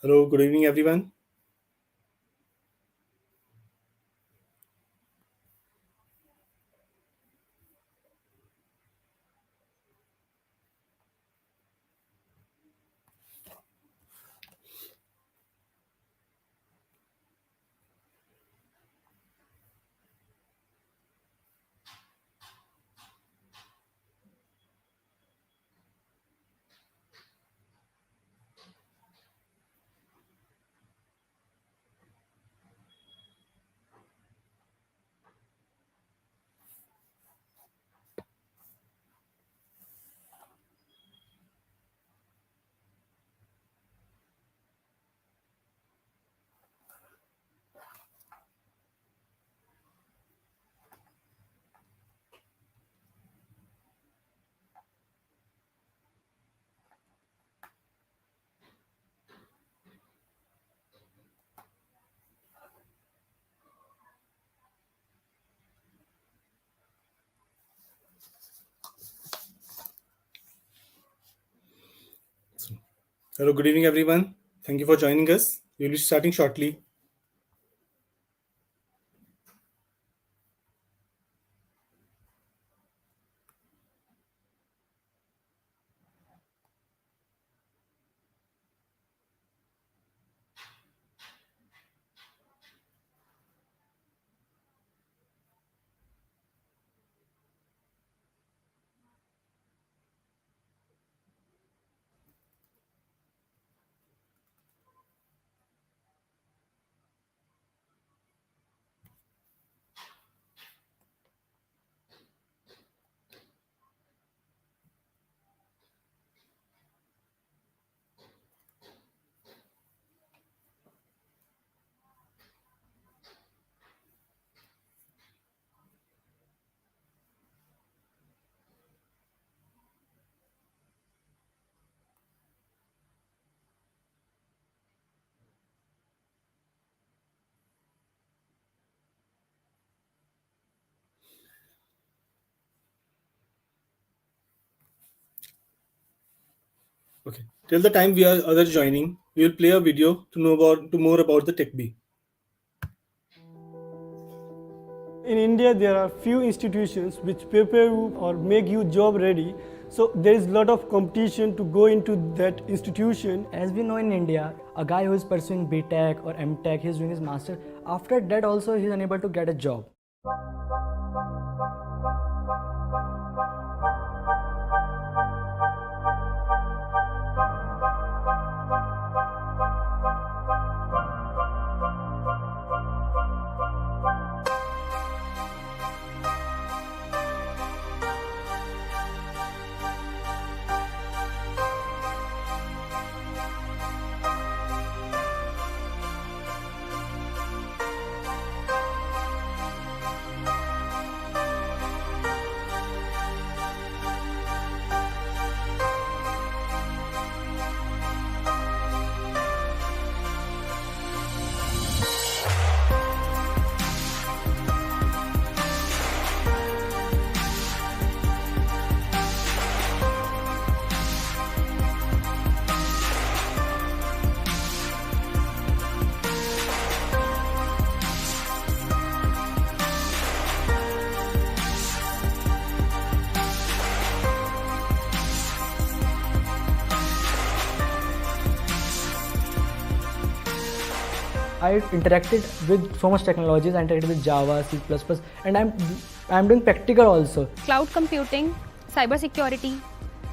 Hello, good evening, everyone. Hello, good evening, everyone. Thank you for joining us. We'll be starting shortly. Okay. Till the time we are others joining, we will play a video to more about the TechBee. In India, there are few institutions which prepare you or make you job ready. So there is a lot of competition to go into that institution. As we know in India, a guy who is pursuing BTech or MTech, he's doing his master. After that also, he's unable to get a job. I interacted with so much technologies. I interacted with Java, C++, and I'm doing practical also. Cloud computing, cybersecurity,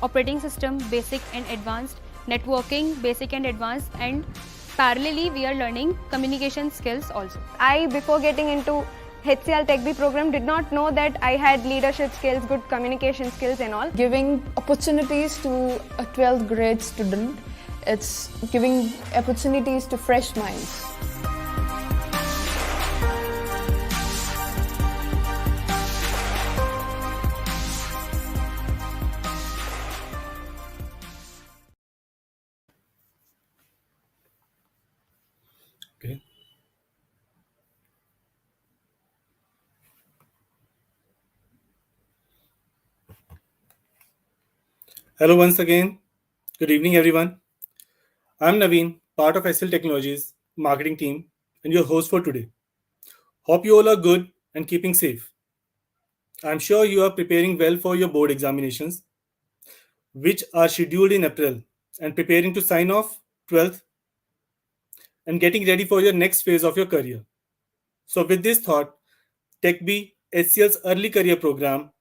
operating system, basic and advanced, networking, basic and advanced, and parallelly we are learning communication skills also. I, before getting into HCL TechBee program, did not know that I had leadership skills, good communication skills and all. Giving opportunities to a 12th grade student, it's giving opportunities to fresh minds. Okay. Hello once again. Good evening, everyone. I'm Naveen, part of HCL Technologies marketing team and your host for today. Hope you all are good and keeping safe. I'm sure you are preparing well for your board examinations, which are scheduled in April, and preparing to sign off 12th and getting ready for your next phase of your career. So, with this thought, TechBee HCL's early career program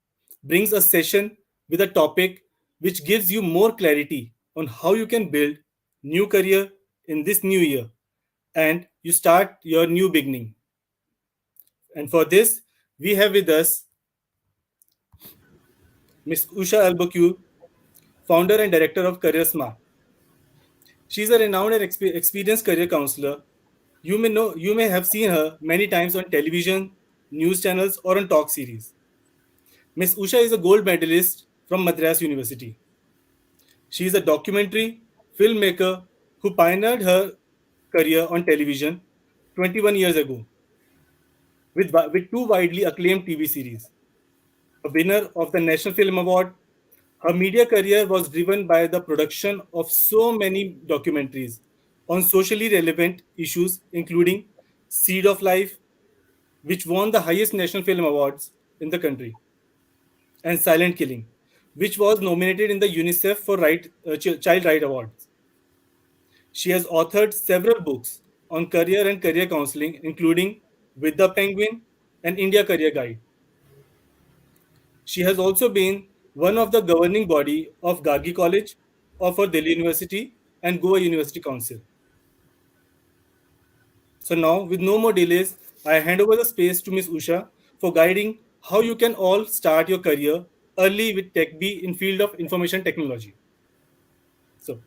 brings a session with a topic which gives you more clarity on how you can build new career in this new year and you start your new beginning. And for this, we have with us Ms. Usha Albuquerque, founder and director of Career Smart. She is a renowned and experienced career counselor. You may have seen her many times on television, news channels, or on talk series. Ms. Usha is a gold medalist from Madras University. She is a documentary filmmaker who pioneered her career on television 21 years ago with two widely acclaimed TV series. A winner of the National Film Award, her media career was driven by the production of so many documentaries on socially relevant issues, including Seed of Life, which won the highest national film awards in the country, and Silent Killing, which was nominated in the UNICEF for Child Right Awards. She has authored several books on career and career counseling, including With the Penguin and India Career Guide. She has also been one of the governing body of Gagi College, of her Delhi University and Goa University Council. So now, with no more delays, I hand over the space to Ms. Usha for guiding how you can all start your career early with TechBee in field of information technology. So,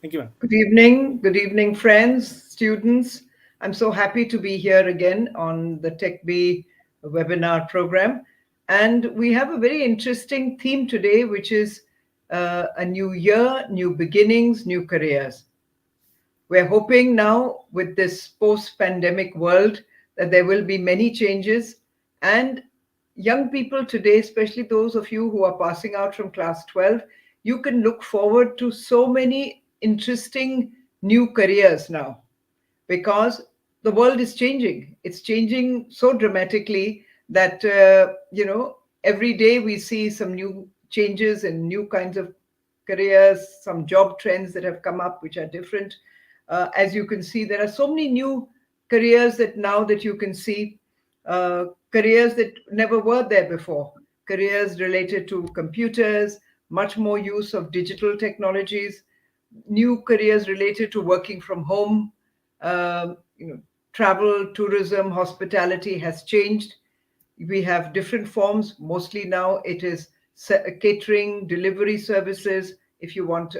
thank you, ma'am. Good evening, friends, students. I'm so happy to be here again on the TechBee webinar program. And we have a very interesting theme today, which is a new year, new beginnings, new careers. We're hoping now with this post-pandemic world that there will be many changes, and young people today, especially those of you who are passing out from class 12, you can look forward to so many interesting new careers now, because the world is changing. It's changing so dramatically that every day we see some new changes and new kinds of careers, some job trends that have come up which are different. As you can see, there are so many new careers that now that you can see, careers that never were there before, careers related to computers, much more use of digital technologies, new careers related to working from home. Travel, tourism, hospitality has changed. We have different forms. Mostly now it is catering, delivery services, if you want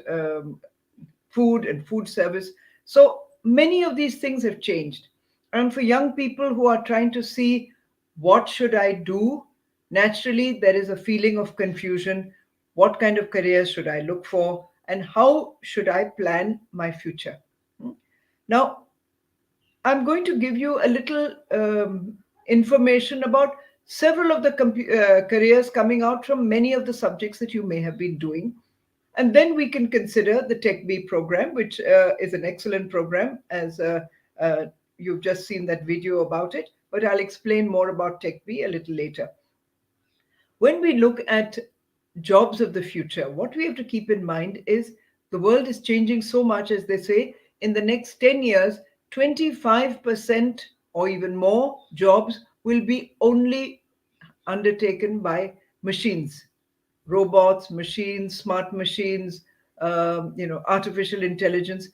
food and food service. So many of these things have changed. And for young people who are trying to see what should I do, naturally there is a feeling of confusion. What kind of careers should I look for, and how should I plan my future? Now, I'm going to give you a little information about several of the careers coming out from many of the subjects that you may have been doing. And then we can consider the TechBee program, which is an excellent program, as you've just seen that video about it. But I'll explain more about TechBee a little later. When we look at jobs of the future, what we have to keep in mind is the world is changing so much, as they say, in the next 10 years, 25% or even more jobs will be only undertaken by machines, robots, machines, smart machines, artificial intelligence.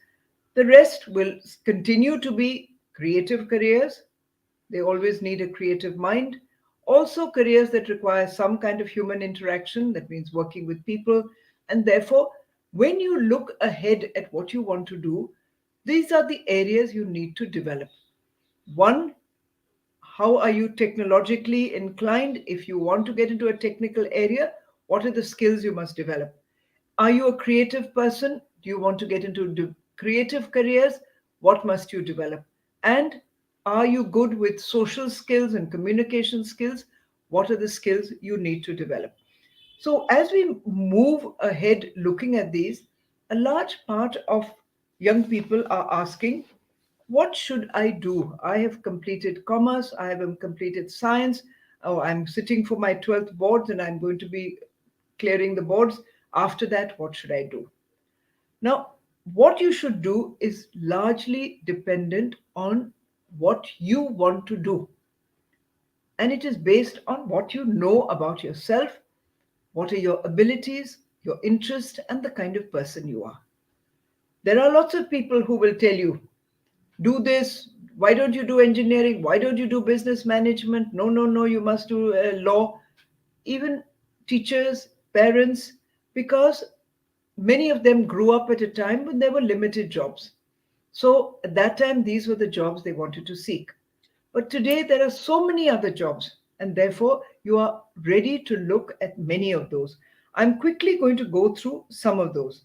The rest will continue to be creative careers. They always need a creative mind. Also, careers that require some kind of human interaction, that means working with people. And therefore, when you look ahead at what you want to do, these are the areas you need to develop. One, how are you technologically inclined? If you want to get into a technical area, what are the skills you must develop? Are you a creative person? Do you want to get into creative careers? What must you develop? And are you good with social skills and communication skills? What are the skills you need to develop? So as we move ahead looking at these, a large part of young people are asking, what should I do? I have completed commerce, I have completed science, or I'm sitting for my 12th boards and I'm going to be clearing the boards. After that, what should I do? Now, what you should do is largely dependent on what you want to do. And it is based on what you know about yourself, what are your abilities, your interest, and the kind of person you are. There are lots of people who will tell you, do this, why don't you do engineering, why don't you do business management, no, no, no, you must do law. Even teachers, parents, because many of them grew up at a time when there were limited jobs. So at that time, these were the jobs they wanted to seek. But today, there are so many other jobs, and therefore, you are ready to look at many of those. I'm quickly going to go through some of those.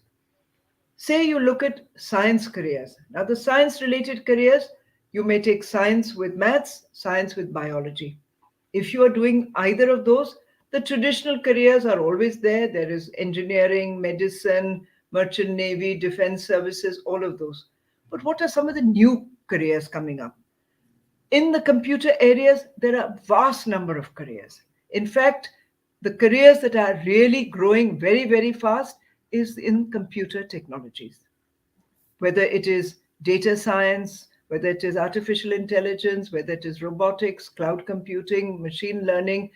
Say you look at science careers. Now, the science related careers, you may take science with maths, science with biology. If you are doing either of those, the traditional careers are always there. There is engineering, medicine, merchant navy, defense services, all of those. But what are some of the new careers coming up? In the computer areas, there are vast number of careers. In fact, the careers that are really growing very, very fast is in computer technologies. Whether it is data science, whether it is artificial intelligence, whether it is robotics, cloud computing, machine learning,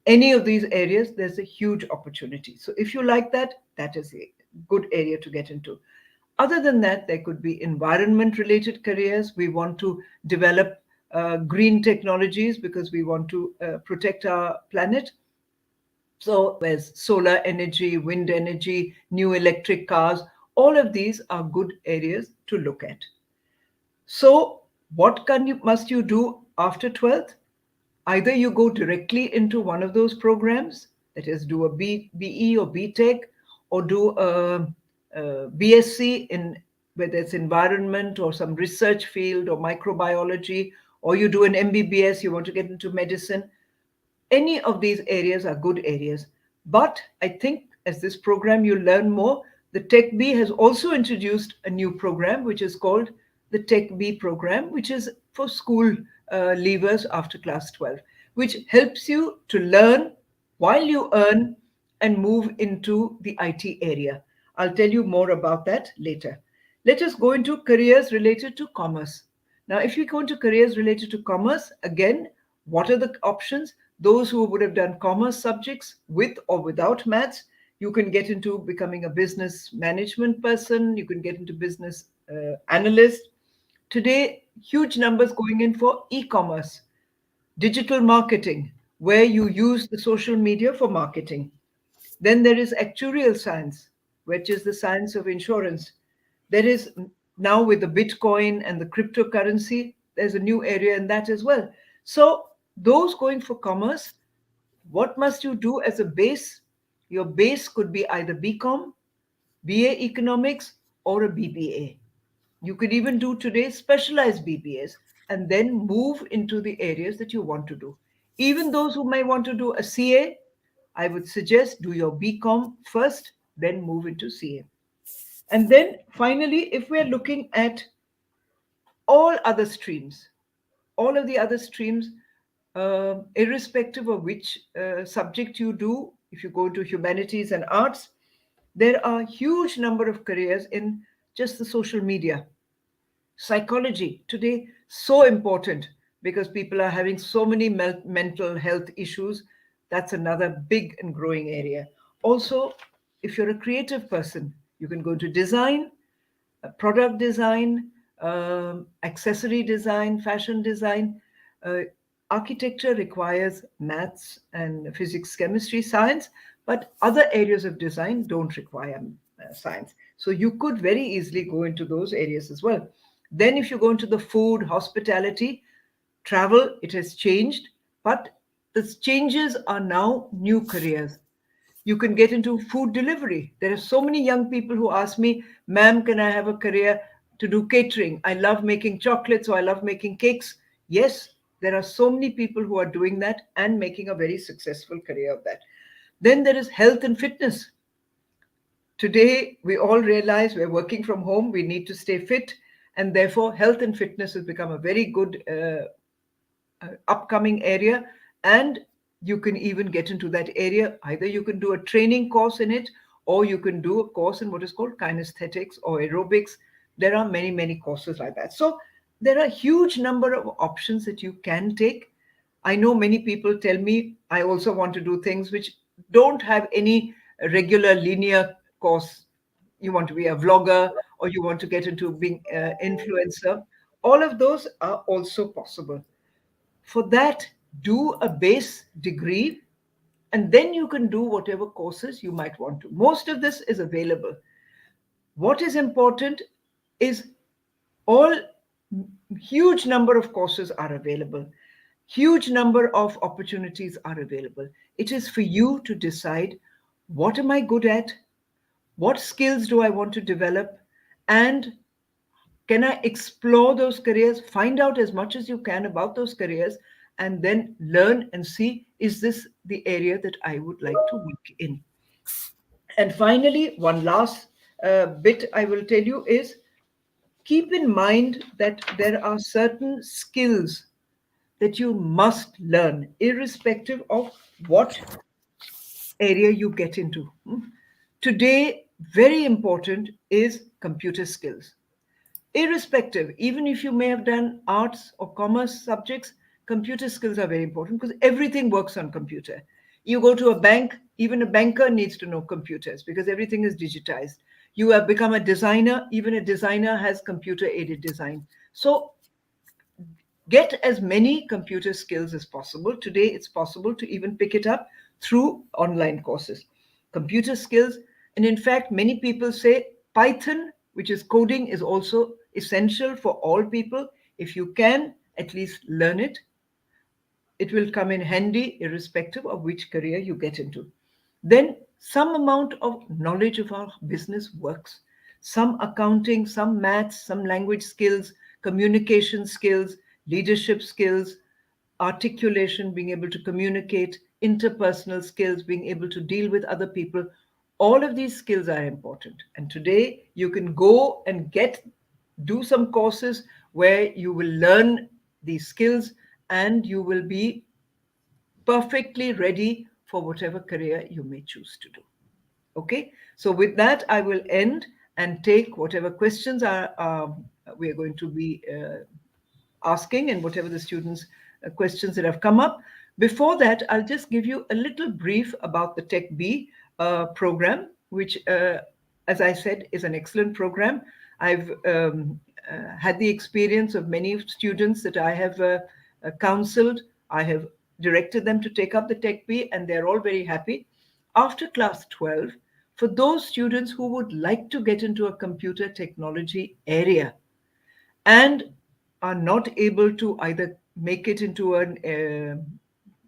any of these areas, there's a huge opportunity. So if you like that, that is a good area to get into. Other than that, there could be environment related careers. We want to develop green technologies because we want to protect our planet. So there's solar energy, wind energy, new electric cars. All of these are good areas to look at. So what must you do after 12th? Either you go directly into one of those programs, that is, do a BE or BTech, or do a BSc in whether it's environment or some research field or microbiology, or you do an MBBS, you want to get into medicine. Any of these areas are good areas. But I think as this program you learn more, the TechBee has also introduced a new program which is called the TechBee program, which is for school leavers after class 12, which helps you to learn while you earn and move into the IT area. I'll tell you more about that later. Let us go into careers related to commerce. Now, if you go into careers related to commerce, again, what are the options? Those who would have done commerce subjects with or without maths, you can get into becoming a business management person, you can get into business analyst. Today, huge numbers going in for e-commerce, digital marketing, where you use the social media for marketing. Then there is actuarial science, which is the science of insurance. There is now with the Bitcoin and the cryptocurrency, there's a new area in that as well. So those going for commerce, what must you do as a base? Your base could be either BCom, BA Economics, or a BBA. You could even do today specialized BBAs and then move into the areas that you want to do. Even those who may want to do a CA, I would suggest do your BCom first, then move into CA. And then finally, if we're looking at all other streams, all of the other streams, irrespective of which subject you do, if you go to humanities and arts, there are a huge number of careers in just the social media. Psychology today, so important because people are having so many mental health issues. That's another big and growing area. Also, if you're a creative person, you can go into design, product design, accessory design, fashion design. Architecture requires maths and physics, chemistry, science, but other areas of design don't require science. So you could very easily go into those areas as well. Then if you go into the food, hospitality, travel, it has changed, but the changes are now new careers. You can get into food delivery. There are so many young people who ask me, ma'am, can I have a career to do catering? I love making chocolates or I love making cakes. Yes, there are so many people who are doing that and making a very successful career of that. Then there is health and fitness. Today, we all realize we're working from home, we need to stay fit, and therefore, health and fitness has become a very good upcoming area. And you can even get into that area. Either you can do a training course in it, or you can do a course in what is called kinesthetics or aerobics. There are many, many courses like that. So there are a huge number of options that you can take. I know many people tell me, I also want to do things which don't have any regular linear course. You want to be a vlogger, or you want to get into being an influencer. All of those are also possible. For that, do a base degree, and then you can do whatever courses you might want to. Most of this is available. What is important is all huge number of courses are available. Huge number of opportunities are available. It is for you to decide, what am I good at? What skills do I want to develop? And can I explore those careers? Find out as much as you can about those careers, and then learn and see, is this the area that I would like to work in? And finally, one last bit I will tell you is, keep in mind that there are certain skills that you must learn, irrespective of what area you get into. Today, very important is computer skills. Irrespective, even if you may have done arts or commerce subjects, computer skills are very important, because everything works on computer. You go to a bank, even a banker needs to know computers, because everything is digitized. You have become a designer, even a designer has computer aided design. So get as many computer skills as possible. Today, it's possible to even pick it up through online courses. Computer skills, and in fact, many people say Python, which is coding, is also essential for all people. If you can at least learn it, it will come in handy irrespective of which career you get into. Then some amount of knowledge of how business works, some accounting, some maths, some language skills, communication skills, leadership skills, articulation, being able to communicate, interpersonal skills, being able to deal with other people. All of these skills are important. And today you can go and do some courses where you will learn these skills, and you will be perfectly ready for whatever career you may choose to do. Okay, so with that, I will end and take whatever questions we are going to be asking, and whatever the students' questions that have come up. Before that, I'll just give you a little brief about the TechBee program, which, as I said, is an excellent program. I've had the experience of many students that I have counseled. I have directed them to take up the TechBee, and they're all very happy. After class 12, for those students who would like to get into a computer technology area and are not able to either make it into an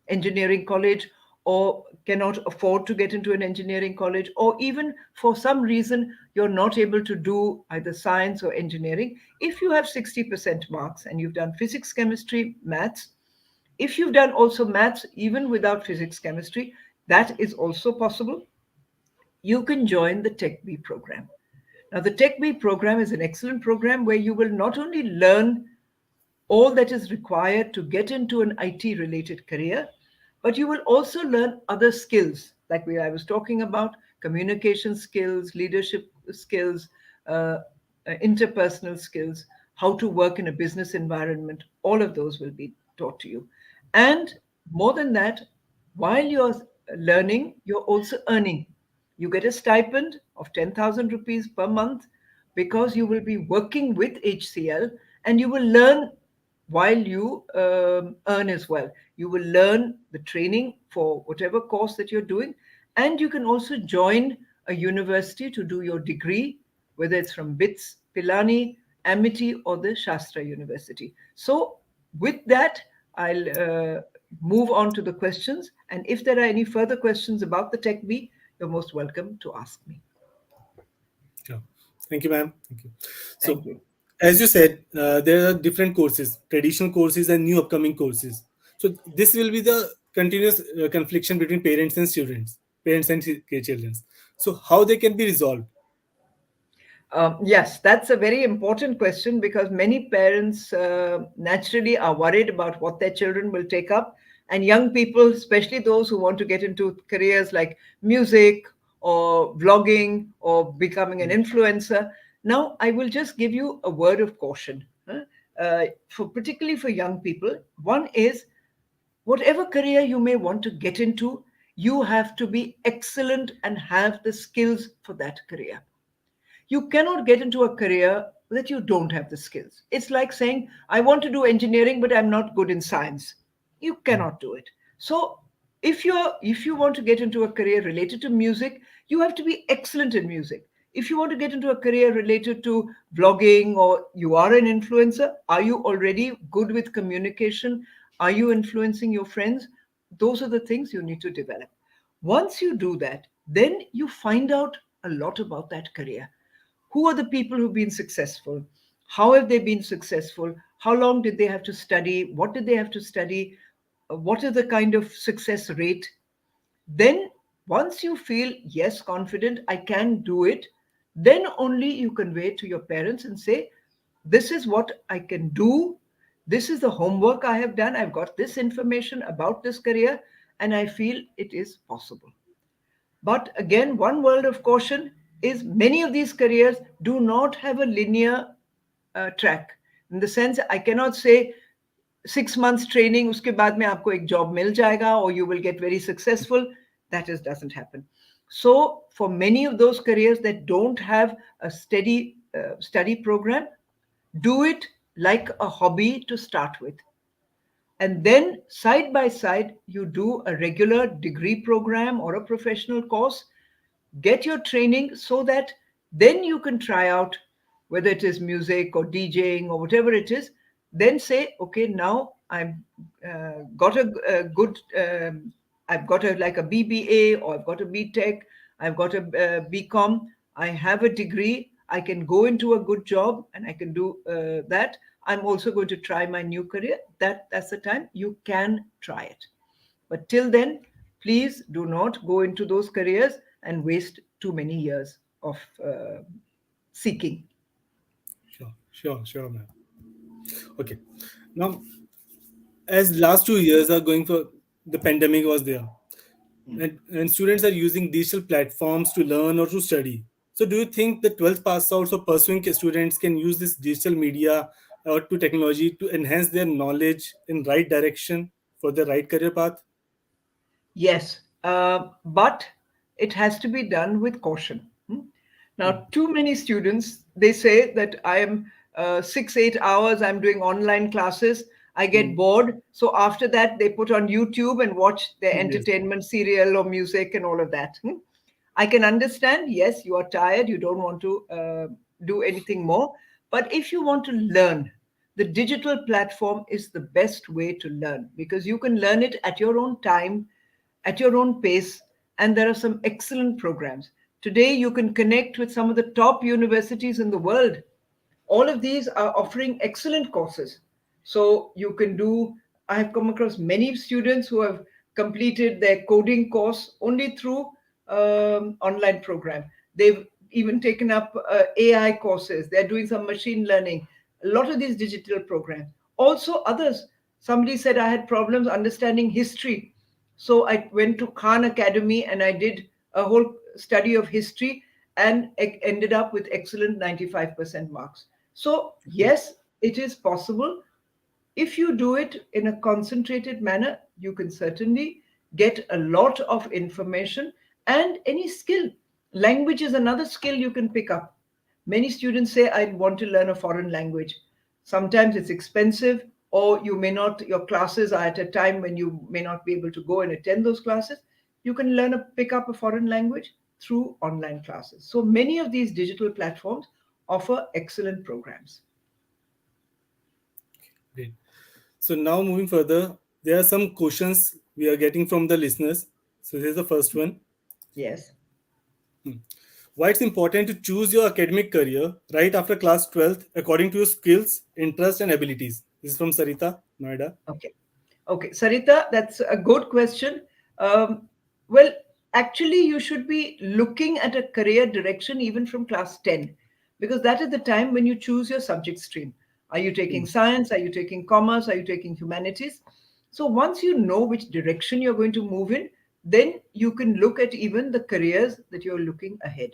engineering college, or cannot afford to get into an engineering college, or even for some reason you're not able to do either science or engineering, if you have 60% marks and you've done physics, chemistry, maths, if you've done also maths even without physics, chemistry, that is also possible. You can join the TechBee program. Now, the TechBee program is an excellent program where you will not only learn all that is required to get into an IT related career, but you will also learn other skills, like I was talking about, communication skills, leadership skills, interpersonal skills, how to work in a business environment. All of those will be taught to you. And more than that, while you're learning, you're also earning. You get a stipend of 10,000 rupees per month, because you will be working with HCL, and you will learn while you earn as well. You will learn the training for whatever course that you're doing, and you can also join a university to do your degree, whether it's from BITS, Pilani, Amity, or the Shastra University. So with that, I'll move on to the questions. And if there are any further questions about the TechBee, you're most welcome to ask me. Sure. Thank you, ma'am. Thank you. So, Thank you. as you said, there are different courses, traditional courses and new upcoming courses. So this will be the continuous confliction between parents and students. parents and children. So how they can be resolved? Yes, that's a very important question because many parents naturally are worried about what their children will take up. And young people, especially those who want to get into careers like music or vlogging or becoming an influencer. Now, I will just give you a word of caution, for particularly for young people. One is whatever career you may want to get into, you have to be excellent and have the skills for that career. You cannot get into a career that you don't have the skills. It's like saying, I want to do engineering, but I'm not good in science. You cannot do it. So if you want to get into a career related to music, you have to be excellent in music. If you want to get into a career related to vlogging or you are an influencer, are you already good with communication? Are you influencing your friends? Those are the things you need to develop. Once you do that, then you find out a lot about that career. Who are the people who've been successful? How have they been successful? How long did they have to study? What did they have to study? What is the kind of success rate? Then, once you feel, yes, confident, I can do it, then only you convey it to your parents and say, this is what I can do. This is the homework I have done. I've got this information about this career, and I feel it is possible. But again, one word of caution is many of these careers do not have a linear track. In the sense, I cannot say 6 months training, uske baad mein aapko ek job mil jayega or you will get very successful. That just doesn't happen. So for many of those careers that don't have a steady study program, do it like a hobby to start with. And then side by side, you do a regular degree program or a professional course, get your training so that then you can try out whether it is music or DJing or whatever it is. Then say, okay, now got a good, I've got a like a BBA or I've got a BTech, I've got a BCom, I have a degree, I can go into a good job and I can do that. I'm also going to try my new career. That's the time you can try it. But till then, please do not go into those careers and waste too many years of seeking. Sure, ma'am. Okay. Now, as last 2 years are going for, the pandemic was there, and students are using digital platforms to learn or to study. So, do you think the 12th pass outs or pursuing students can use this digital media or to technology to enhance their knowledge in right direction for the right career path? Yes, but it has to be done with caution. Now, too many students, they say that I am 6, 8 hours, I'm doing online classes. I get bored. So after that, they put on YouTube and watch their Yes. entertainment serial or music and all of that. I can understand, yes, you are tired, you don't want to do anything more. But if you want to learn, the digital platform is the best way to learn because you can learn it at your own time, at your own pace, and there are some excellent programs. Today, you can connect with some of the top universities in the world. All of these are offering excellent courses. So you can do, I have come across many students who have completed their coding course only through online program. They've even taken up AI courses. They're doing some machine learning. A lot of these digital programs. Also others. Somebody said I had problems understanding history. So I went to Khan Academy and I did a whole study of history and ended up with excellent 95% marks. So yes, it is possible. If you do it in a concentrated manner, you can certainly get a lot of information and any skill. Language is another skill you can pick up. Many students say, I want to learn a foreign language. Sometimes it's expensive, or you may not, your classes are at a time when you may not be able to go and attend those classes. You can pick up a foreign language through online classes. So many of these digital platforms offer excellent programs. Great. So now moving further, there are some questions we are getting from the listeners. So here's the first one. Yes. Why it's important to choose your academic career right after class 12th according to your skills, interests, and abilities? This is from Sarita, Noida. Okay. Okay. Sarita, that's a good question. Well, actually you should be looking at a career direction even from class 10, because that is the time when you choose your subject stream. Are you taking science? Are you taking commerce? Are you taking humanities? So once you know which direction you're going to move in, then you can look at even the careers that you're looking ahead.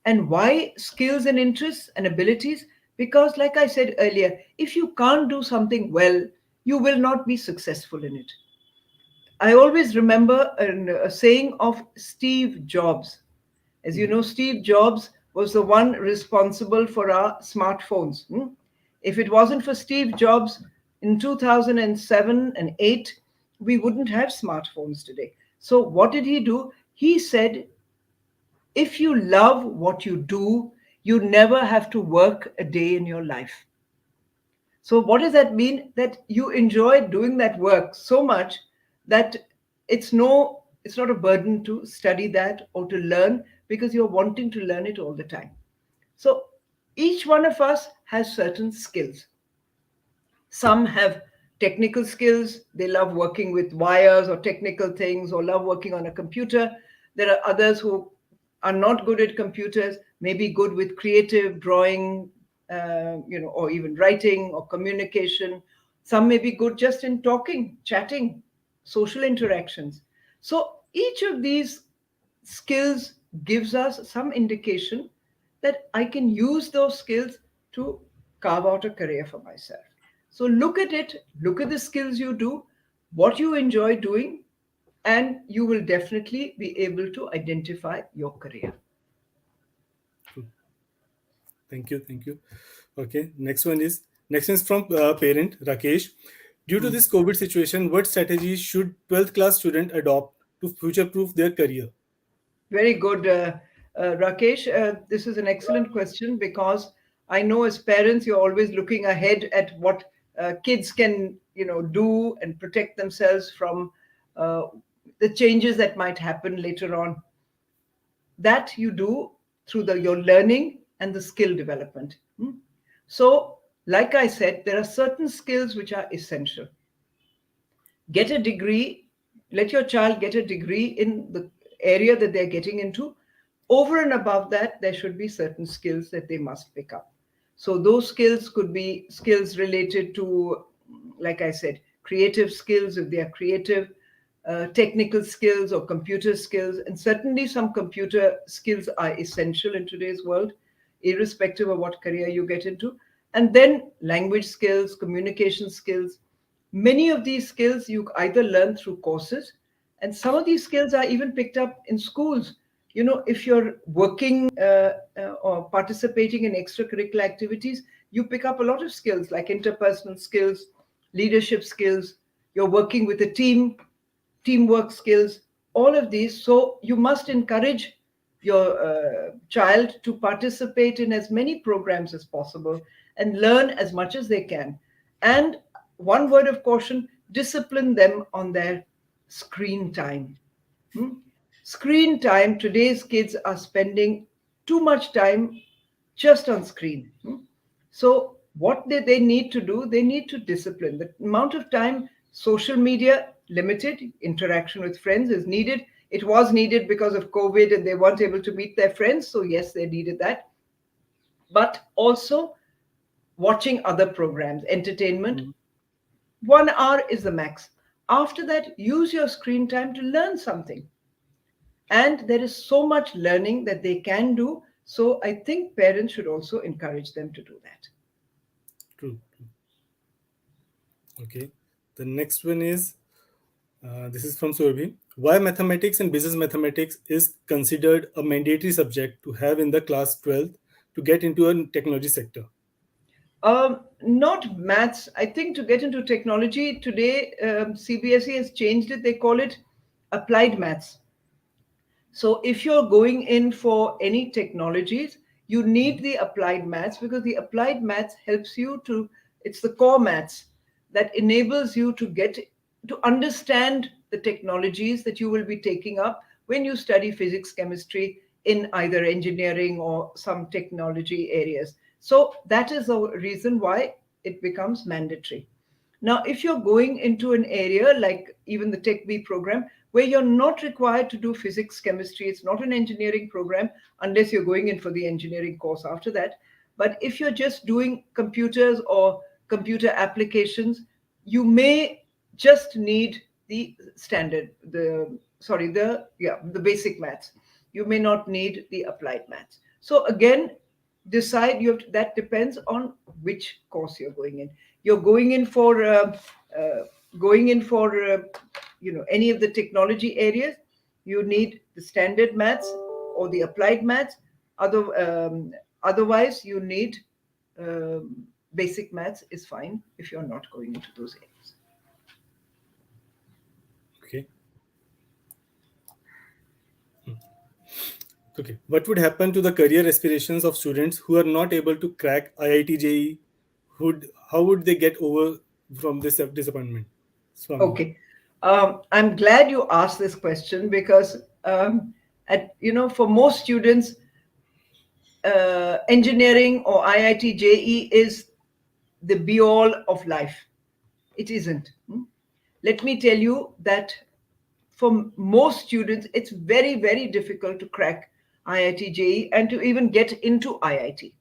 And why skills and interests and abilities? Because, like I said earlier, if you can't do something well, you will not be successful in it. I always remember a saying of Steve Jobs. As you know, Steve Jobs was the one responsible for our smartphones. If it wasn't for Steve Jobs in 2007 and 8, we wouldn't have smartphones today. So, what did he do? He said, if you love what you do, you never have to work a day in your life. So, what does that mean? That you enjoy doing that work so much that it's not a burden to study that or to learn, because you're wanting to learn it all the time. So, each one of us has certain skills. Some have technical skills. They love working with wires or technical things, or love working on a computer. There are others who are not good at computers, maybe good with creative drawing, or even writing or communication. Some may be good just in talking, chatting, social interactions. So each of these skills gives us some indication that I can use those skills to carve out a career for myself. So look at it, look at the skills you do, what you enjoy doing, and you will definitely be able to identify your career. Thank you, thank you. Okay, next one is from parent Rakesh. Due to this COVID situation, what strategies should 12th class student adopt to future-proof their career? Very good, Rakesh. This is an excellent question, because I know as parents you're always looking ahead at what kids can, do and protect themselves from uh, the changes that might happen later on. That you do through your learning and the skill development. So, like I said, there are certain skills which are essential. Get a degree, let your child get a degree in the area that they're getting into. Over and above that, there should be certain skills that they must pick up. So those skills could be skills related to, like I said, creative skills if they are creative, technical skills or computer skills. And certainly some computer skills are essential in today's world, irrespective of what career you get into. And then language skills, communication skills. Many of these skills you either learn through courses, and some of these skills are even picked up in schools. If you're working or participating in extracurricular activities, you pick up a lot of skills like interpersonal skills, leadership skills. You're working with a team, teamwork skills, all of these. So you must encourage your child to participate in as many programs as possible and learn as much as they can. And one word of caution, discipline them on their screen time. Screen time, today's kids are spending too much time just on screen. So what they need to do, they need to discipline. The amount of time, social media, limited, interaction with friends is needed. It was needed because of COVID and they weren't able to meet their friends. So yes, they needed that. But also watching other programs, entertainment. 1 hour is the max. After that, use your screen time to learn something. And there is so much learning that they can do. So I think parents should also encourage them to do that. True. Okay. The next one is this is from Surabhi. Why mathematics and business mathematics is considered a mandatory subject to have in the class 12th to get into a technology sector? Not maths. I think to get into technology today, CBSE has changed it. They call it applied maths. So if you're going in for any technologies, you need the applied maths, because the applied maths helps you to, it's the core maths that enables you to get to understand the technologies that you will be taking up when you study physics, chemistry in either engineering or some technology areas. So that is the reason why it becomes mandatory. Now, if you're going into an area like even the TechBee program, where you're not required to do physics, chemistry. It's not an engineering program unless you're going in for the engineering course after that. But if you're just doing computers or computer applications, you may just need the standard, the basic maths. You may not need the applied maths. So again, decide that depends on which course you're going in. You're going in for uh, going in for any of the technology areas, you need the standard maths or the applied maths. Otherwise you need basic maths is fine if you're not going into those areas. Okay. Okay. What would happen to the career aspirations of students who are not able to crack IIT JEE? How would they get over from this disappointment? Swami. Okay. I'm glad you asked this question because for most students, engineering or IIT JEE is the be all of life. It isn't. Let me tell you that for most students, it's very, very difficult to crack IIT JEE and to even get into IIT.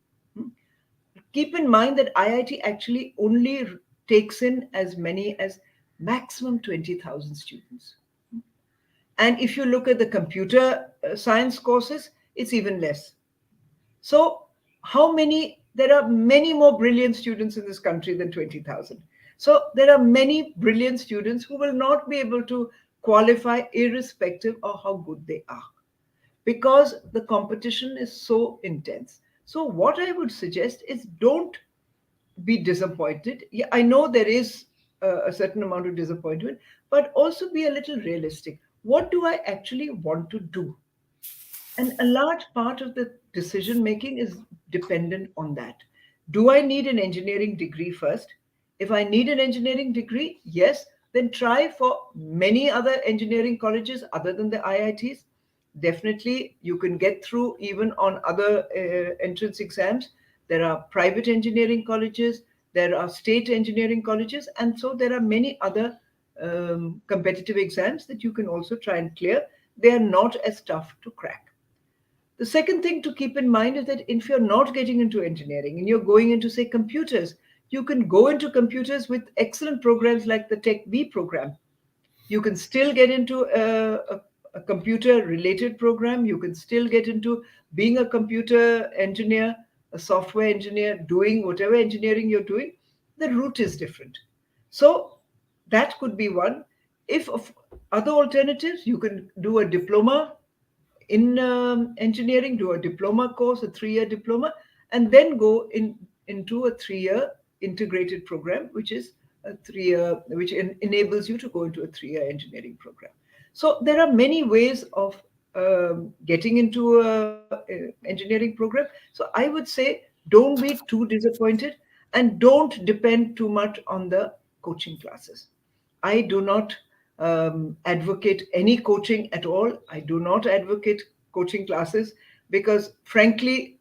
Keep in mind that IIT actually only takes in as many as maximum 20,000 students. And if you look at the computer science courses, it's even less. So, there are many more brilliant students in this country than 20,000. So, there are many brilliant students who will not be able to qualify irrespective of how good they are because the competition is so intense. So, what I would suggest is don't be disappointed. Yeah, I know there is a certain amount of disappointment, but also be a little realistic. What do I actually want to do? And a large part of the decision making is dependent on that. Do I need an engineering degree first? If I need an engineering degree, yes, then try for many other engineering colleges other than the IITs. Definitely, you can get through even on other entrance exams. There are private engineering colleges, there are state engineering colleges, and so there are many other competitive exams that you can also try and clear. They are not as tough to crack. The second thing to keep in mind is that if you're not getting into engineering and you're going into, say, computers, you can go into computers with excellent programs like the TechBee program. You can still get into a computer related program. You can still get into being a computer engineer, a software engineer, doing whatever engineering you're doing. The route is different. So that could be one. If of other alternatives, you can do a diploma in engineering, do a diploma course, a 3-year diploma, and then go into a 3-year integrated program, which is a 3-year, which enables you to go into a 3-year engineering program. So there are many ways of getting into a engineering program. So I would say don't be too disappointed and don't depend too much on the coaching classes. I do not advocate any coaching at all. I do not advocate coaching classes because, frankly,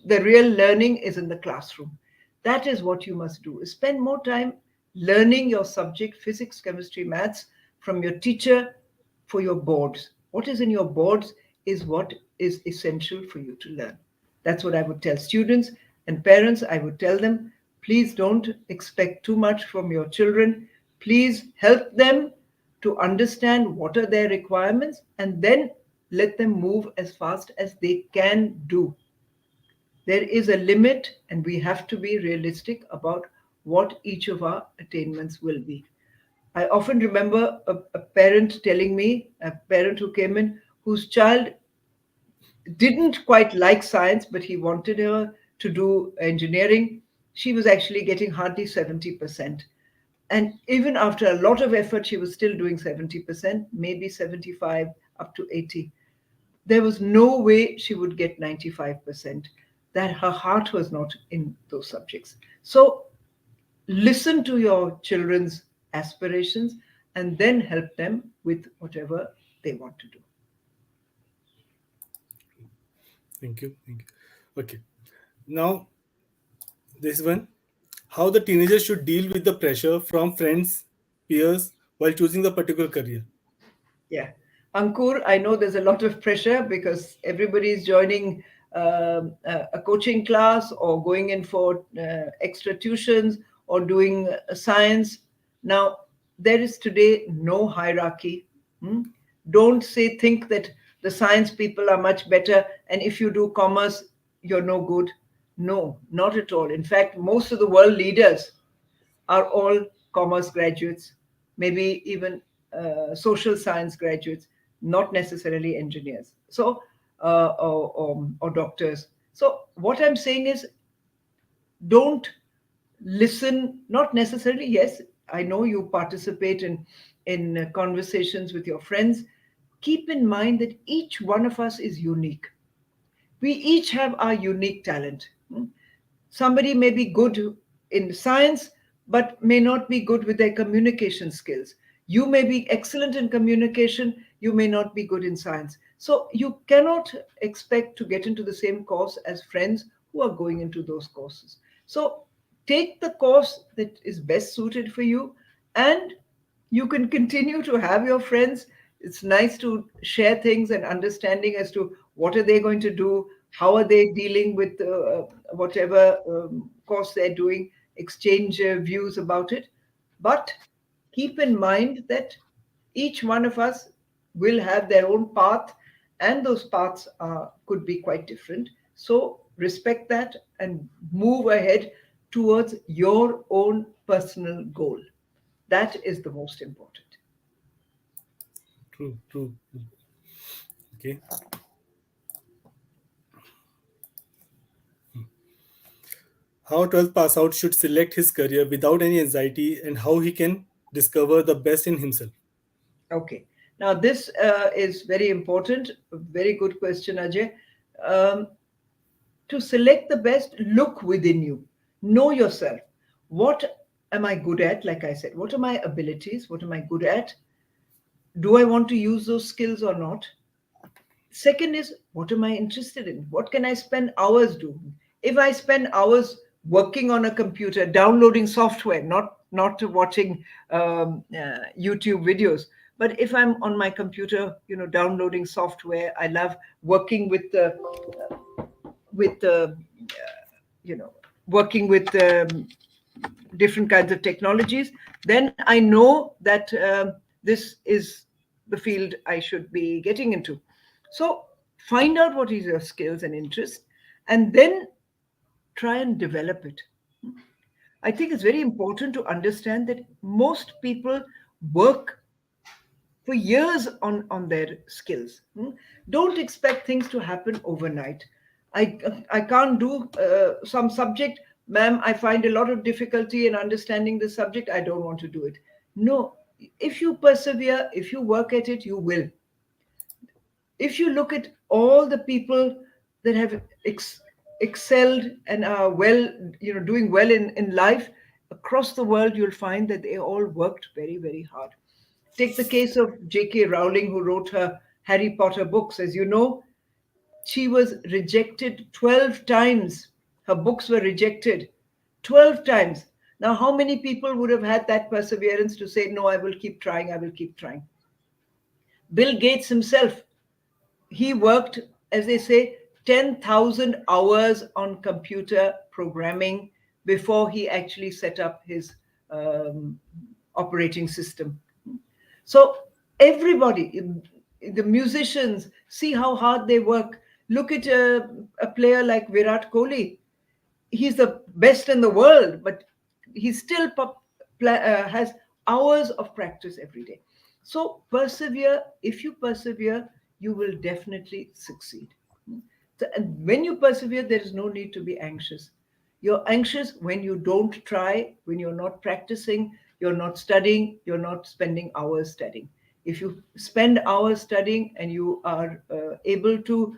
the real learning is in the classroom. That is what you must do, is spend more time learning your subject, physics, chemistry, maths, from your teacher for your boards. What is in your boards is what is essential for you to learn. That's what I would tell students and parents. I would tell them, please don't expect too much from your children. Please help them to understand what are their requirements and then let them move as fast as they can do. There is a limit, and we have to be realistic about what each of our attainments will be. I often remember a parent telling me, a parent who came in, whose child didn't quite like science, but he wanted her to do engineering. She was actually getting hardly 70%. And even after a lot of effort, she was still doing 70%, maybe 75, up to 80. There was no way she would get 95%, that her heart was not in those subjects. So listen to your children's aspirations and then help them with whatever they want to do. Thank you. Thank you. Okay. Now, this one, how the teenagers should deal with the pressure from friends, peers while choosing the particular career. Yeah. Ankur, I know there's a lot of pressure because everybody is joining a coaching class or going in for extra tuitions or doing science. Now, there is today no hierarchy. Hmm? Don't say, think that the science people are much better, and if you do commerce, you're no good. No, not at all. In fact, most of the world leaders are all commerce graduates, maybe even social science graduates, not necessarily engineers. So, or doctors. So, what I'm saying is, don't listen. Not necessarily. Yes, I know you participate in conversations with your friends. Keep in mind that each one of us is unique. We each have our unique talent. Somebody may be good in science, but may not be good with their communication skills. You may be excellent in communication, you may not be good in science. So you cannot expect to get into the same course as friends who are going into those courses. So take the course that is best suited for you, and you can continue to have your friends. It's nice to share things and understanding as to what are they going to do, how are they dealing with whatever course they're doing, exchange views about it. But keep in mind that each one of us will have their own path, and those paths could be quite different. So respect that and move ahead towards your own personal goal. That is the most important. True, true. Okay. How 12th pass out should select his career without any anxiety and how he can discover the best in himself. Okay. Now, this is very important. Very good question, Ajay. Um, to select the best, look within you. Know yourself. What am I good at? Like I said, what are my abilities? What am I good at? Do I want to use those skills or not? Second is, what am I interested in? What can I spend hours doing? If I spend hours working on a computer, downloading software, not watching YouTube videos, but if I'm on my computer, downloading software, I love working with you know working with different kinds of technologies, then I know that this is the field I should be getting into. So find out what is your skills and interests, and then try and develop it. I think it's very important to understand that most people work for years on their skills. Don't expect things to happen overnight. I can't do some subject, ma'am. I find a lot of difficulty in understanding this subject. I don't want to do it. No, if you persevere, if you work at it, you will. If you look at all the people that have excelled and are well, doing well in life across the world, you'll find that they all worked very, very hard. Take the case of J.K. Rowling, who wrote her Harry Potter books. As you know, she was rejected 12 times. Her books were rejected 12 times. Now, how many people would have had that perseverance to say, no, I will keep trying, I will keep trying? Bill Gates himself, he worked, as they say, 10,000 hours on computer programming before he actually set up his operating system. So everybody, the musicians, see how hard they work. Look at a player like Virat Kohli. He's the best in the world, but he still has hours of practice every day. So persevere. If you persevere, you will definitely succeed. So, and when you persevere, there is no need to be anxious. You're anxious when you don't try, when you're not practicing, you're not studying, you're not spending hours studying. If you spend hours studying and you are able to,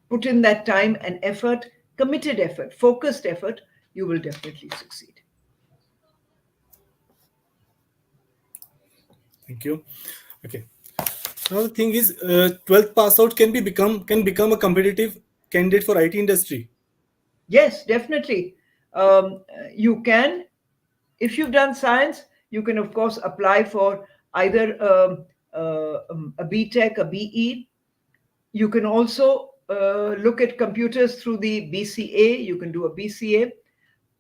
put in that time and effort, committed effort, focused effort, you will definitely succeed. Thank you. Okay. Now the thing is, 12th pass out can become a competitive candidate for IT industry. Yes, definitely. You can. If you've done science, you can, of course, apply for either a BTech, a BE. You can also look at computers through the BCA. You can do a BCA.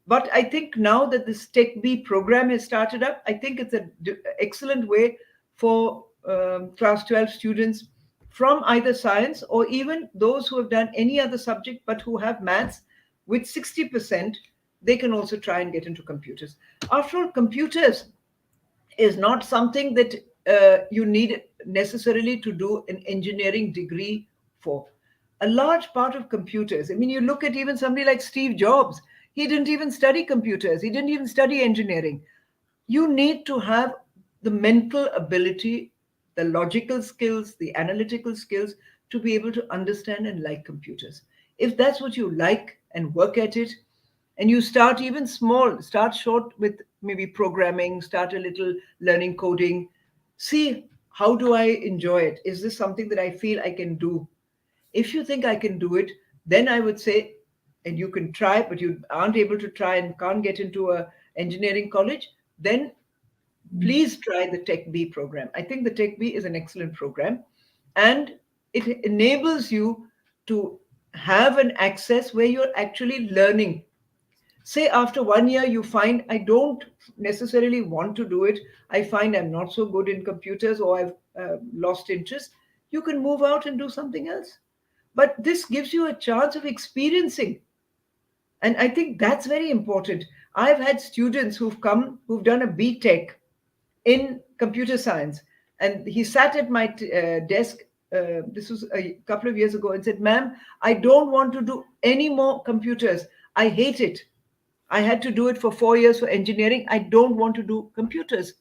But I think now that this TechBee program has started up, I think it's an excellent way for class 12 students from either science or even those who have done any other subject but who have maths with 60%, they can also try and get into computers. After all, computers is not something that you need necessarily to do an engineering degree for. A large part of computers, I mean, you look at even somebody like Steve Jobs, he didn't even study computers, he didn't even study engineering. You need to have the mental ability, the logical skills, the analytical skills to be able to understand and like computers. If that's what you like and work at it, and you start even small, start short with maybe programming, start a little learning coding, see how do I enjoy it? Is this something that I feel I can do? If you think I can do it, then I would say, and you can try, but you aren't able to try and can't get into a engineering college, then please try the TechBee program. I think the TechBee is an excellent program, and it enables you to have an access where you're actually learning. Say after 1 year you find I don't necessarily want to do it, I find I'm not so good in computers, or I've lost interest, you can move out and do something else. But this gives you a chance of experiencing, and I think that's very important. I've had students who've come who've done a BTech in computer science, and he sat at my desk, this was a couple of years ago, and said, ma'am, I don't want to do any more computers, I hate it. I had to do it for 4 years for engineering. I don't want to do computers.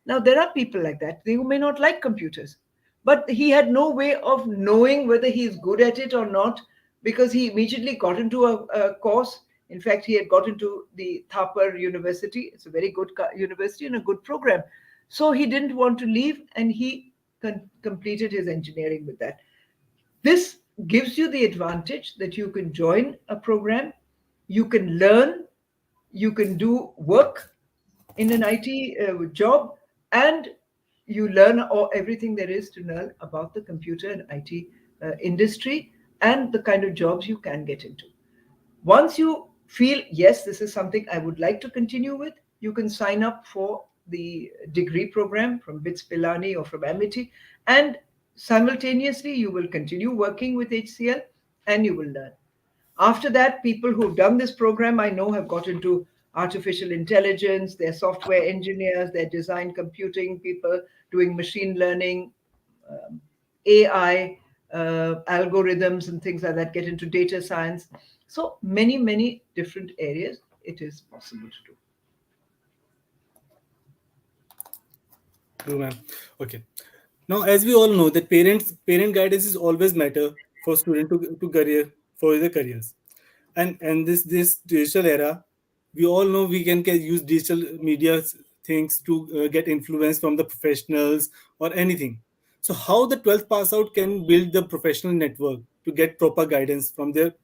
Now, there are people like that, they who may not like computers, but he had no way of knowing whether he's good at it or not, because he immediately got into a course. In fact, he had got into the Thapar University. It's a very good university and a good program. So he didn't want to leave, and he completed his engineering with that. This gives you the advantage that you can join a program, you can learn, you can do work in an IT job, and you learn everything there is to learn about the computer and IT industry and the kind of jobs you can get into. Once you feel, yes, this is something I would like to continue with, you can sign up for the degree program from BITS Pilani or from Amity, and simultaneously you will continue working with HCL and you will learn. After that, people who've done this program, I know, have got into artificial intelligence, they're software engineers, they're design computing people doing machine learning, AI, algorithms and things like that, get into data science. So many different areas it is possible to do. True, ma'am. Okay. Now, as we all know, that parent guidance is always matter for student to career for their careers, and this digital era, we all know we can use digital media things to get influence from the professionals or anything. So, how the 12th pass out can build the professional network to get proper guidance from their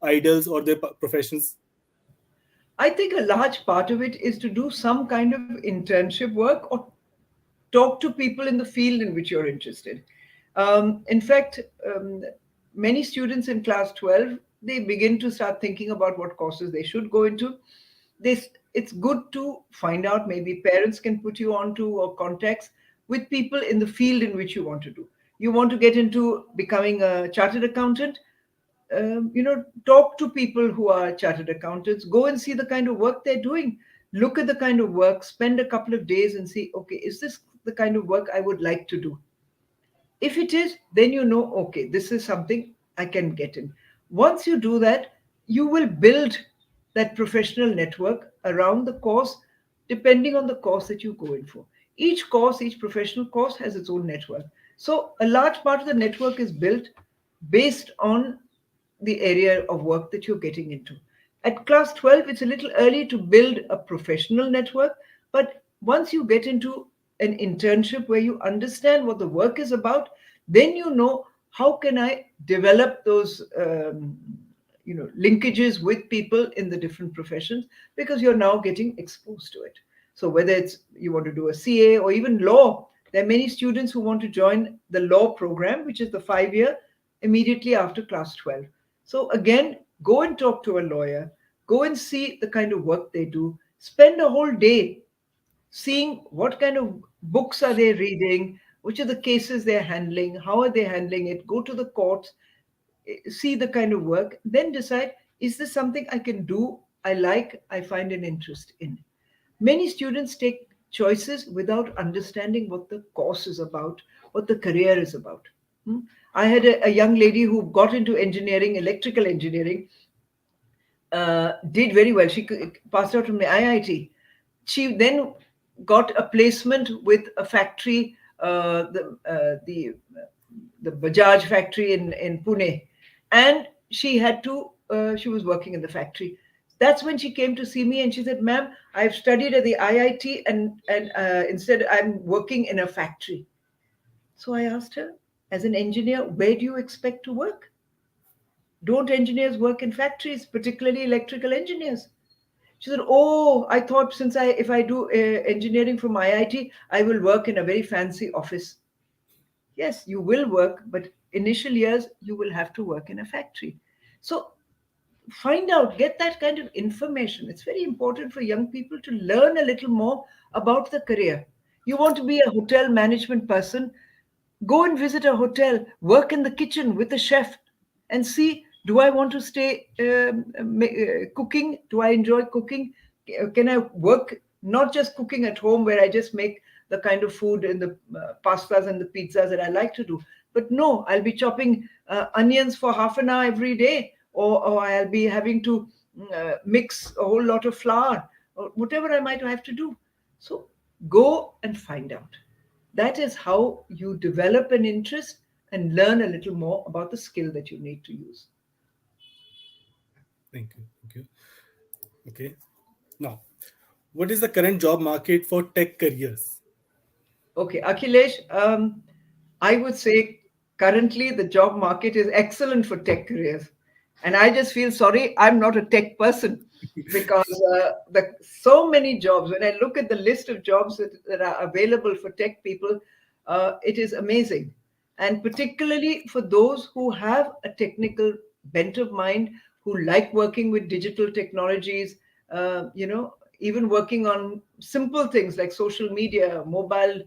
idols or their professions? I think a large part of it is to do some kind of internship work or talk to people in the field in which you're interested. In fact, many students in class 12, they begin to start thinking about what courses they should go into. It's good to find out, maybe parents can put you onto or contacts with people in the field in which you want to do. You want to get into becoming a chartered accountant, talk to people who are chartered accountants, go and see the kind of work they're doing, look at the kind of work, spend a couple of days and see, okay, is this the kind of work I would like to do? If it is, then you know, okay, this is something I can get in. Once you do that, you will build that professional network around the course, depending on the course that you go in for. Each course, each professional course has its own network. So a large part of the network is built based on the area of work that you're getting into. At class 12, it's a little early to build a professional network, but once you get into an internship where you understand what the work is about, then you know how can I develop those linkages with people in the different professions, because you're now getting exposed to it. So whether it's you want to do a CA or even law, there are many students who want to join the law program, which is the 5 year immediately after class 12. So again, go and talk to a lawyer, go and see the kind of work they do, spend a whole day seeing what kind of books are they reading, which are the cases they're handling, how are they handling it, go to the courts, see the kind of work, then decide, is this something I can do, I like, I find an interest in. Many students take choices without understanding what the course is about, what the career is about. Hmm? I had a young lady who got into engineering, electrical engineering, did very well. She passed out from the IIT. She then got a placement with a factory, the Bajaj factory in Pune, and she had to. She was working in the factory. That's when she came to see me, and she said, "Ma'am, I've studied at the IIT, and instead I'm working in a factory." So I asked her, as an engineer, where do you expect to work? Don't engineers work in factories, particularly electrical engineers? She said, "Oh, I thought since if I do engineering from IIT, I will work in a very fancy office." Yes, you will work, but initial years you will have to work in a factory. So find out, get that kind of information. It's very important for young people to learn a little more about the career. You want to be a hotel management person, go and visit a hotel, work in the kitchen with a chef, and see, do I want to stay cooking? Do I enjoy cooking? Can I work not just cooking at home where I just make the kind of food and the pastas and the pizzas that I like to do? But no, I'll be chopping onions for half an hour every day, or I'll be having to mix a whole lot of flour, or whatever I might have to do. So go and find out. That is how you develop an interest and learn a little more about the skill that you need to use. Thank you. Thank you. Okay. Now, what is the current job market for tech careers? Okay, Akhilesh, I would say currently the job market is excellent for tech careers. And I just feel sorry, I'm not a tech person because so many jobs, when I look at the list of jobs that are available for tech people, it is amazing. And particularly for those who have a technical bent of mind, who like working with digital technologies, even working on simple things like social media, mobile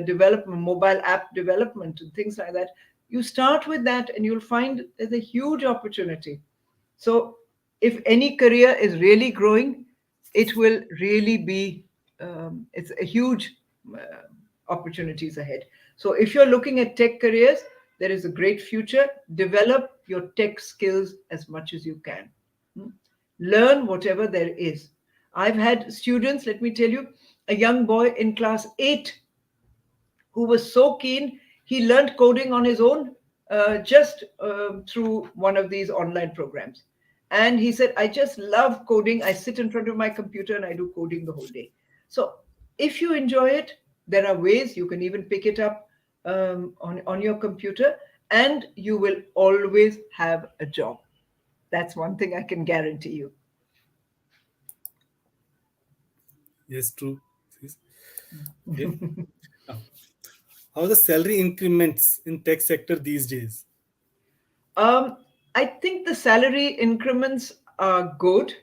development, mobile app development, and things like that. You start with that, and you'll find there's a huge opportunity. So, if any career is really growing, it will really be it's a huge opportunities ahead. So, if you're looking at tech careers, there is a great future. Develop your tech skills as much as you can. Hmm? Learn whatever there is. I've had students, let me tell you, a young boy in class 8 who was so keen, he learned coding on his own just through one of these online programs. And he said, I just love coding. I sit in front of my computer and I do coding the whole day. So if you enjoy it, there are ways you can even pick it up on your computer, and you will always have a job. That's one thing I can guarantee you. Yes, true. Yes. Okay. Now, how are the salary increments in tech sector these days? I think the salary increments are good.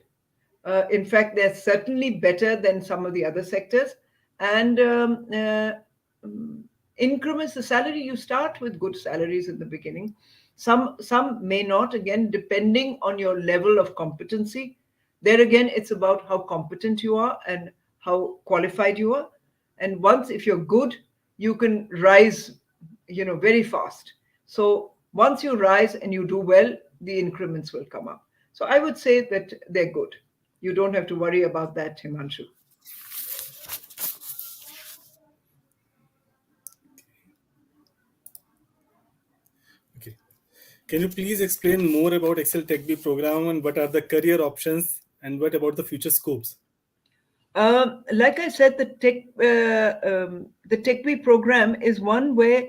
In fact, they're certainly better than some of the other sectors. And increments, the salary, you start with good salaries in the beginning. Some may not, again, depending on your level of competency. There again, it's about how competent you are and how qualified you are. And once, if you're good, you can rise, very fast. So once you rise and you do well, the increments will come up. So I would say that they're good. You don't have to worry about that, Himanshu. Okay. Can you please explain more about Excel TechBee program and what are the career options and what about the future scopes? Like I said, the TechBee program is one where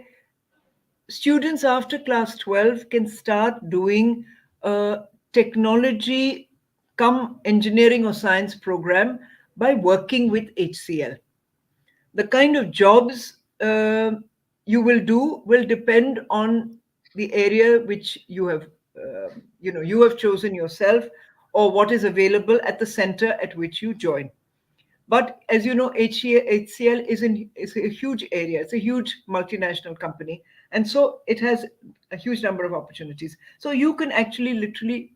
students after class 12 can start doing a technology come engineering or science program by working with HCL. The kind of jobs you will do will depend on the area which you have you have chosen yourself, or what is available at the center at which you join. But as you know, HCL is a huge area. It's a huge multinational company. And so it has a huge number of opportunities. So you can actually literally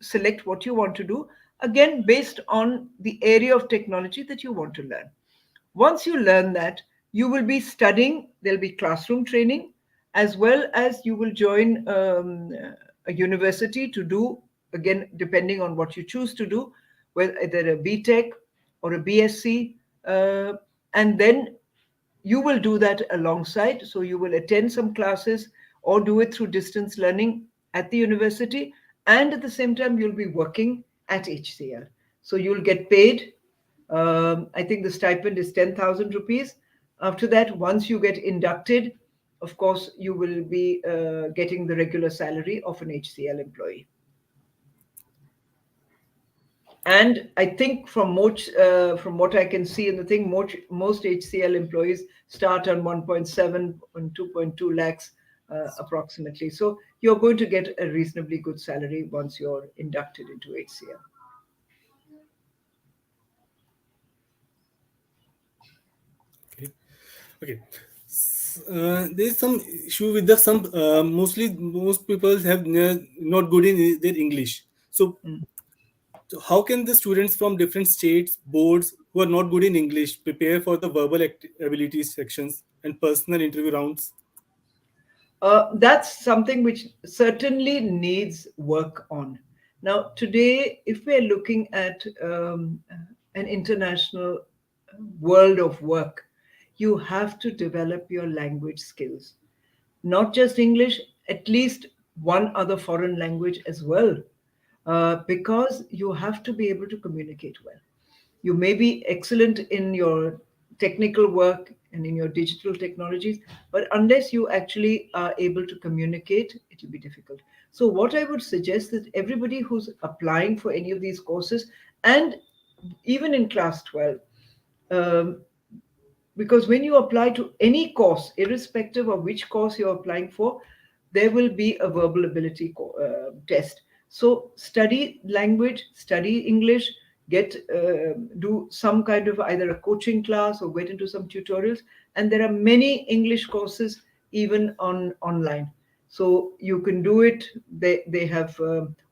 select what you want to do, again, based on the area of technology that you want to learn. Once you learn that, you will be studying, there'll be classroom training, as well as you will join a university to do, again, depending on what you choose to do, whether either a BTech or a BSc, and then you will do that alongside. So you will attend some classes or do it through distance learning at the university. And at the same time, you'll be working at HCL. So you'll get paid. I think the stipend is 10,000 rupees. After that, once you get inducted, of course, you will be getting the regular salary of an HCL employee. And I think from what I can see in the thing, most HCL employees start on 1.7 and 2.2 lakhs approximately. So you're going to get a reasonably good salary once you're inducted into HCL. Okay. Okay. There's some issue with the some mostly most people have not good in their English. So how can the students from different states, boards who are not good in English prepare for the verbal abilities sections and personal interview rounds? That's something which certainly needs work on. Now, today, if we're looking at an international world of work, you have to develop your language skills. Not just English, at least one other foreign language as well, because you have to be able to communicate well. You may be excellent in your technical work and in your digital technologies, but unless you actually are able to communicate, it will be difficult. So, what I would suggest is everybody who's applying for any of these courses, and even in class 12, um, because when you apply to any course, irrespective of which course you're applying for, there will be a verbal ability test. So study language, study English, get do some kind of either a coaching class or get into some tutorials. And there are many English courses even online. So you can do it. They have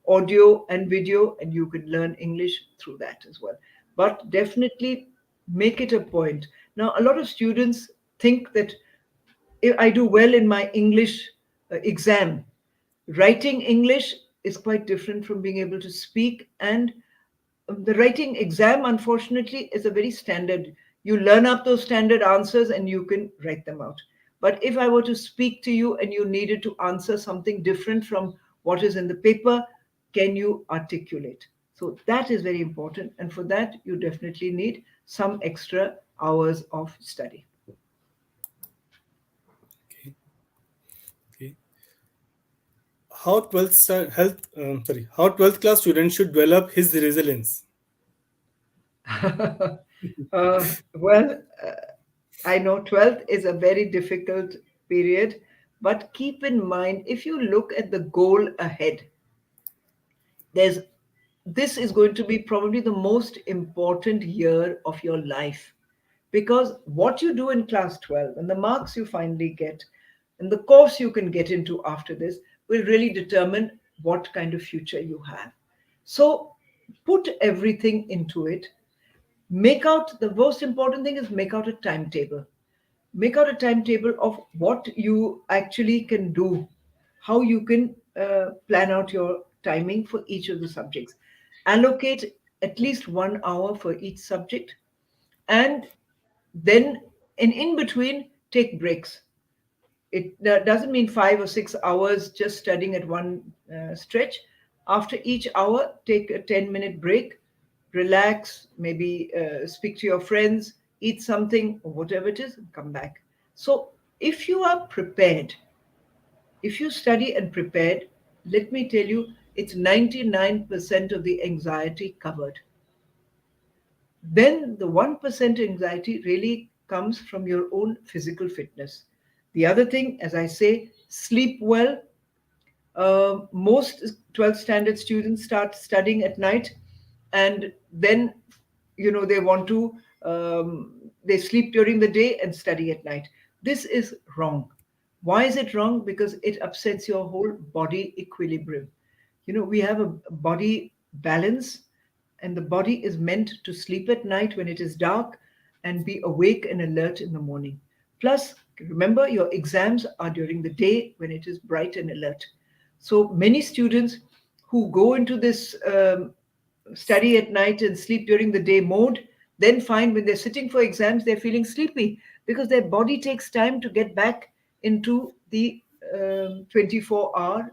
audio and video, and you can learn English through that as well. But definitely make it a point. Now, a lot of students think that if I do well in my English exam, writing English is quite different from being able to speak. And the writing exam, unfortunately, is a very standard. You learn up those standard answers and you can write them out. But if I were to speak to you and you needed to answer something different from what is in the paper, can you articulate? So that is very important. And for that, you definitely need some extra hours of study. Okay. Okay. How how 12th class students should develop his resilience? Well, I know 12th is a very difficult period, but keep in mind, if you look at the goal ahead, there's this is going to be probably the most important year of your life, because what you do in class 12 and the marks you finally get and the course you can get into after this will really determine what kind of future you have. So put everything into it. Make out, the most important thing is make out a timetable. Make out a timetable of what you actually can do, how you can plan out your timing for each of the subjects. Allocate at least 1 hour for each subject, and then in between, take breaks. It doesn't mean 5 or 6 hours just studying at one stretch. After each hour, take a 10-minute break, relax, maybe speak to your friends, eat something, or whatever it is, and come back. So, if you are prepared, if you study and prepared, let me tell you, it's 99% of the anxiety covered. then the 1% anxiety really comes from your own physical fitness. The other thing, as I say, sleep well. Most 12th standard students start studying at night, and then they want to they sleep during the day and study at night. This is wrong. Why is it wrong? Because it upsets your whole body equilibrium. We have a body balance, and the body is meant to sleep at night when it is dark and be awake and alert in the morning. Plus, remember, your exams are during the day when it is bright and alert. So many students who go into this study at night and sleep during the day mode then find when they're sitting for exams, they're feeling sleepy because their body takes time to get back into the 24-hour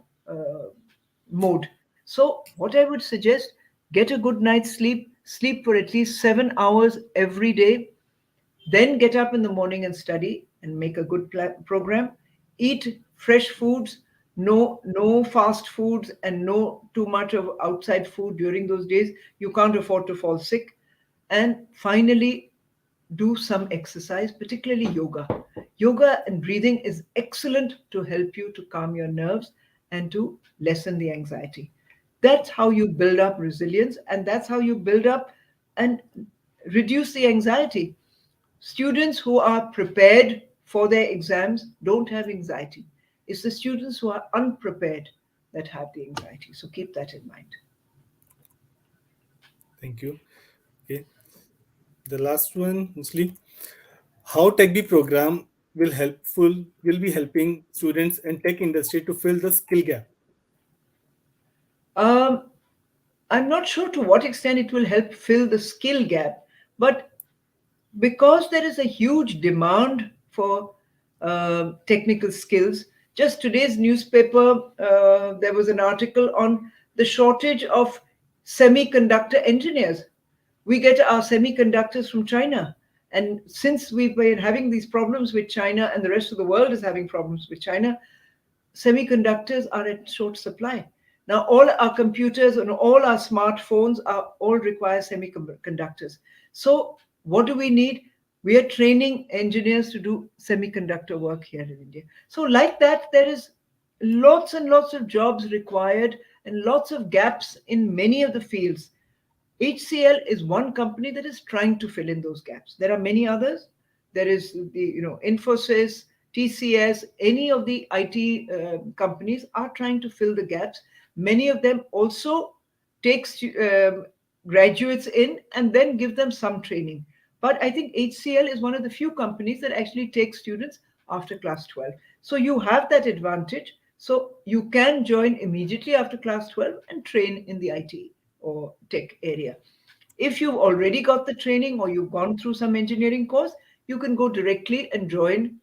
mode. So, what I would suggest, get a good night's sleep, sleep for at least 7 hours every day, then get up in the morning and study and make a good program. Eat fresh foods, no fast foods, and no too much of outside food during those days. You can't afford to fall sick. And finally, do some exercise, particularly yoga. Yoga and breathing is excellent to help you to calm your nerves and to lessen the anxiety. That's how you build up resilience, and that's how you build up and reduce the anxiety. Students who are prepared for their exams don't have anxiety. It's the students who are unprepared that have the anxiety. So keep that in mind. Thank you. Okay. The last one, mostly, how TechBee program will be helping students and tech industry to fill the skill gap. Um, I'm not sure to what extent it will help fill the skill gap, but because there is a huge demand for technical skills. Just today's newspaper, there was an article on the shortage of semiconductor engineers. We get our semiconductors from China. And since we've been having these problems with China and the rest of the world is having problems with China, semiconductors are in short supply. Now, all our computers and all our smartphones are all require semiconductors. So, what do we need? We are training engineers to do semiconductor work here in India. So, like that, there is lots and lots of jobs required and lots of gaps in many of the fields. HCL is one company that is trying to fill in those gaps. There are many others. There is the Infosys, TCS, any of the IT companies are trying to fill the gaps. Many of them also take graduates in and then give them some training. But I think HCL is one of the few companies that actually take students after class 12. So you have that advantage. So you can join immediately after class 12 and train in the IT or tech area. If you've already got the training or you've gone through some engineering course, you can go directly and join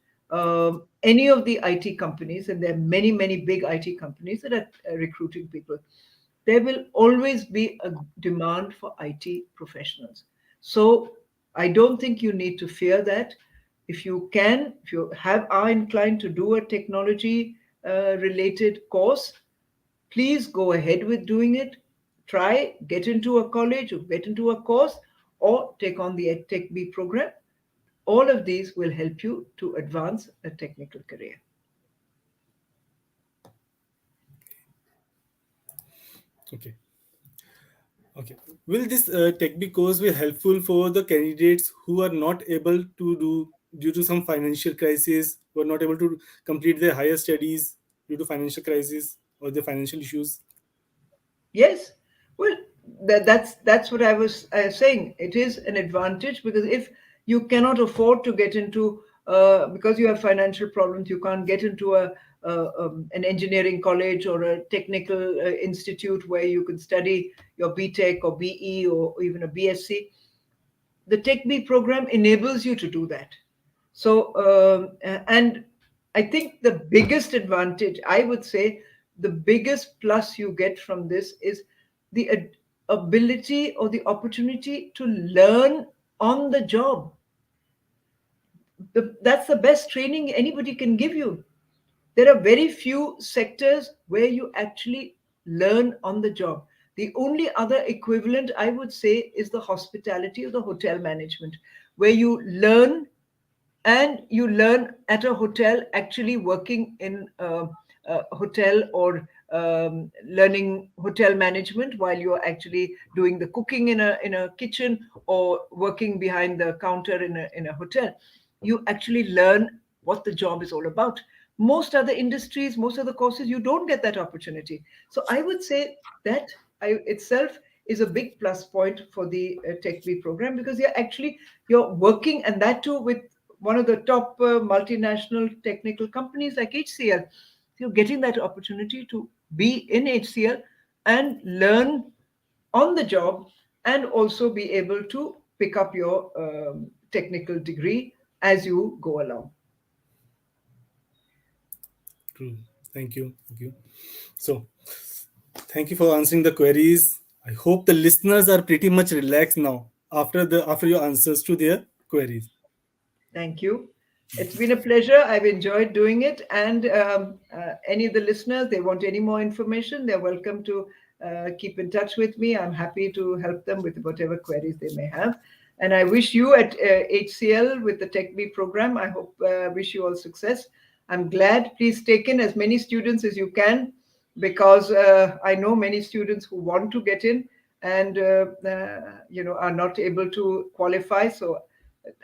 any of the IT companies, and there are many, many big IT companies that are recruiting people. There will always be a demand for IT professionals. So I don't think you need to fear that. If you are inclined to do a technology related course, please go ahead with doing it. Try, get into a college or get into a course or take on the TechBee program. All of these will help you to advance a technical career. Okay. Okay. Will this TechBee course be helpful for the candidates who are not able to do due to some financial crisis, who are not able to complete their higher studies due to financial crisis or the financial issues? Yes, well, that's what I was saying. It is an advantage because if you cannot afford to get into because you have financial problems, you can't get into an engineering college or a technical institute where you can study your BTech or BE or even a BSc. The TechBee program enables you to do that. So, and I think the biggest advantage, I would say, the biggest plus you get from this is the ability or the opportunity to learn on the job. That's the best training anybody can give you. There are very few sectors where you actually learn on the job. The only other equivalent I would say is the hospitality or the hotel management, where you learn, and you learn at a hotel, actually working in a hotel, or learning hotel management while you're actually doing the cooking in a kitchen, or working behind the counter in a hotel. You actually learn what the job is all about. Most other industries, most other courses, you don't get that opportunity. So I would say that itself is a big plus point for the TechBee program, because you're working, and that too with one of the top multinational technical companies like HCL. You're getting that opportunity to be in HCL and learn on the job, and also be able to pick up your technical degree as you go along. True. Thank you. Thank you. So, thank you for answering the queries. I hope the listeners are pretty much relaxed now after your answers to their queries. Thank you. It's been a pleasure. I've enjoyed doing it. And any of the listeners, they want any more information, they're welcome to keep in touch with me. I'm happy to help them with whatever queries they may have. And I wish you at HCL with the TechBee program, I hope, wish you all success. I'm glad. Please take in as many students as you can, because I know many students who want to get in, and are not able to qualify. So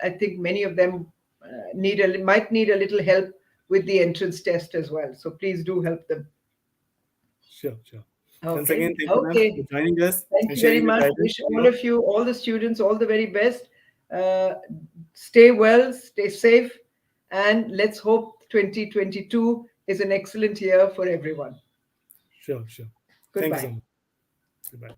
I think many of them might need a little help with the entrance test as well. So please do help them. Sure, sure. Once Okay. again, thank you, ma'am, for Okay. joining us Thank and you very sharing your much. guidance. Wish all of you, all the students, all the very best. Uh, Stay well, stay safe, and let's hope 2022 is an excellent year for everyone. Sure, sure. Thank you so Goodbye. much. Goodbye.